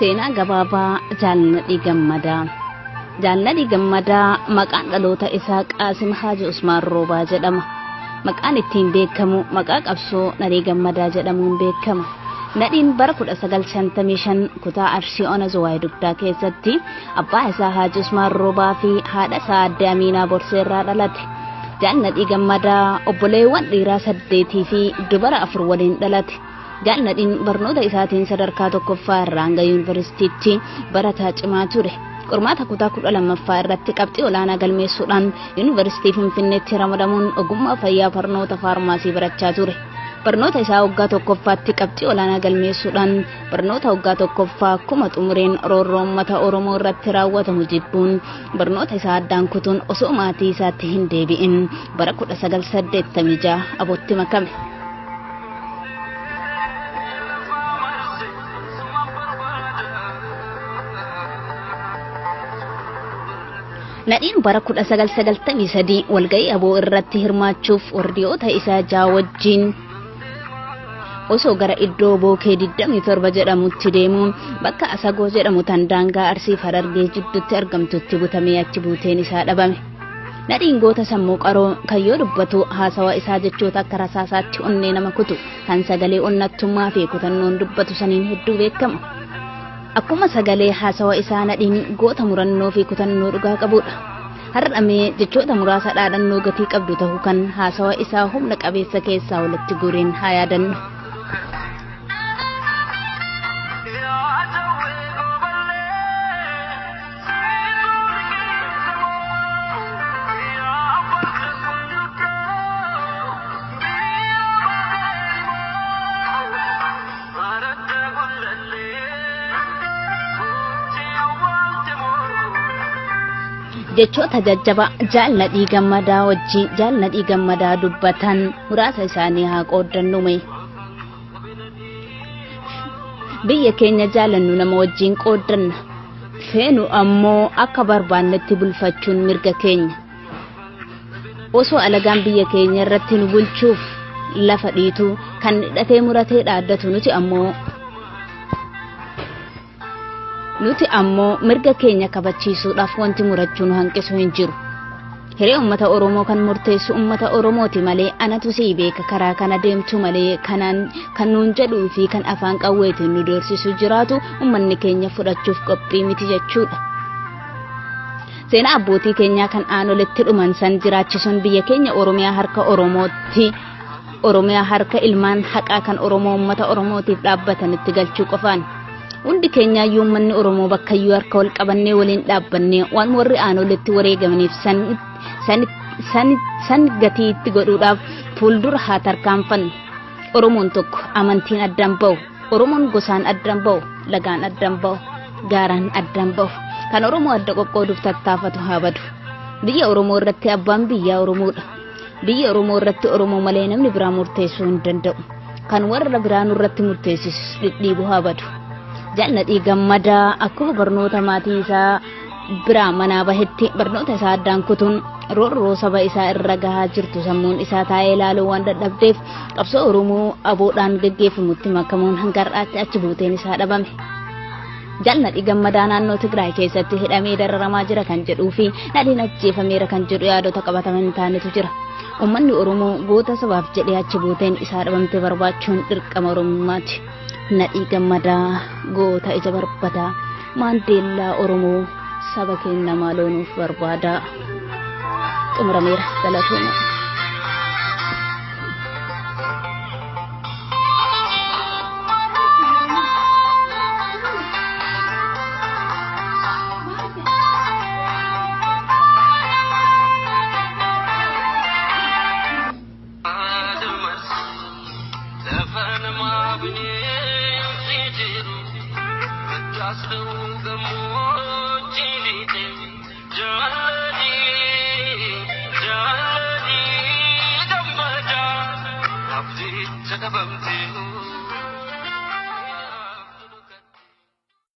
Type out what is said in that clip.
Seenaa gabaabaa Jaalladhii Gammadaa. Jaalladhii Gammadaa maqaan dhaloota isaa Qaasim Haaji Usmaan Roobaa jedhama. Maqaan ittiin beekamu maqaa qabsoo Nadhii Gammadaa jedhamuun beekama. Nadhiin bara 1955 kutaa Arsii Ona Zuwaay Dugdaa keessatti abbaa isaa Haaji Usmaan Roobaa fi haadha isaa Aadde Amiinaa Borseerraa dhalate. Jaalladhii Gammadaa obboleewwan dhiiraa 8 fi dubara 4 waliin dhalate. Jaalladhiin barnoota isaatiin sadarkaa tokkoffaa irraa hanga yuunivarsiitiitti barataa cimaa ture. Qormaata kutaa 12ffaa irratti qabxii olaanaa galmeessuudhaan yuunivarsiitii Finfinneetti ramadamuun ogummaa fayyaa barnoota faarmaasii barachaa ture. Barnoota isaa waggaa tokkoffaatti qabxii olaanaa galmeessuudhaan barnoota waggaa tokkoffaa akkuma xumureen roorroo uummata Oromoo irratti raawwatamu jibbuun barnoota isaa addaan kutuun osoo maatii isaatti hin deebi'in bara 1986 abootti makame. Nadhiin bara 1993 walga'ii aboo irratti hirmaachuuf wardiyoota isaa jaa wajjin osoo gara iddoo bookee 27 jedhamutti deemuun bakka Asagoo jedhamu tan daangaa Arsii Harargee jidduutti argamtutti butamee achi buuteen isaa dhabame. Nadhiin goota sammuu qaroo kan yoo dubbatu haasawa isaa jechoota akka rasaasaatti onnee nama kutu kan sagalee onnattummaa fi kutannoon dubbatu saniin hedduu beekama. Akkuma sagalee haasawa isaa Nadhiin goota murannoo fi kutannoo dhugaa qabudha. Har'amee jechoota muraasa dhaadannoo gatii qabdu ta'uu kan haasawa isaa humna qabeessa keessaa walitti guureen haa yaadannu. Jechoota jajjaba Jaalladhii Gammadaa wajjin Jaalladhii Gammadaa dubbatan muraasa isaanii haa qooddannume. Biyya keenya jaalannu nama wajjin qooddanna. Feenu ammoo akka barbaannetti bulfachuun mirga keenya. Osoo alagaan biyya keenya irratti nu bulchuuf lafa dhiitu kan hidhatee muratee dhaaddatu nuti ammoo mirga keenya kabachiisuudhaaf wanti murachuun hanqisu hin jiru. Hiree uummata Oromoo kan murteessu uummata Oromooti malee anatu sii beeka karaa kana deemtu malee kan nuun jedhuu fi kan afaan qawweetiin nu doorsisu jiraatu uummanni keenya fudhachuuf qophii miti jechuudha. Seenaa abbootii keenyaa kan aanolitti dhuman san jiraachisuun biyya keenya Oromiyaa harka Oromootti Oromiyaa harka ilmaan haqaa kan Oromoo uummata Oromootiif dhaabbatanitti galchuu qofaan. Hundi keenya uummanni Oromoo bakka iyyuu harka wal qabannee waliin dhaabbannee waan warri aanolitti wareegamaniif san gatii itti godhuudhaaf fuuldura haa tarkaanfannu. Oromoon tokko amantiin addaan ba'u, Oromoon gosaan addaan ba'u, lagaan addaan ba'u, gaaraan addaan ba'u. Kan Oromoo adda qoqqooduuf tattaafatu haa badu. Biyya Oromoo irratti abbaan biyyaa Oromoodha. Biyya Oromoo irratti Oromoo malee namni biraa murteessuu hin danda'u. Kan warra biraa irratti murteessisu dhidhiibu haa badu. Jaalladhii Gammadaa akkuma barnoota maatii isaa biraa manaa bahetti barnoota isaa addaan kutuun roorroo saba isaa irra gahaa jirtu sammuun isaa taa'ee ilaaluu waan dadhabdeef qabsoo Oromoo aboodhaan gaggeeffamutti makamuun hanga har'aatti achi buuteen isaa dhabame. Jaalladhii Gammadaa naannoo Tigraay keessatti hidhamee dararamaa jira kan jedhuu fi Nadhiin ajjeefameera kan jedhu yaadota qabataman hin taanetu jira. Uummanni Oromoo goota sabaaf jedhee achi buuteen isaa dhabamte barbaachuun dirqama Oromummaati. Nadhii Gammadaa goota ija barbadaa Maandeellaa Oromoo saba keenya maaloonuuf barbaada. Xumurameera galatooma. Jaalladhii Gammadaa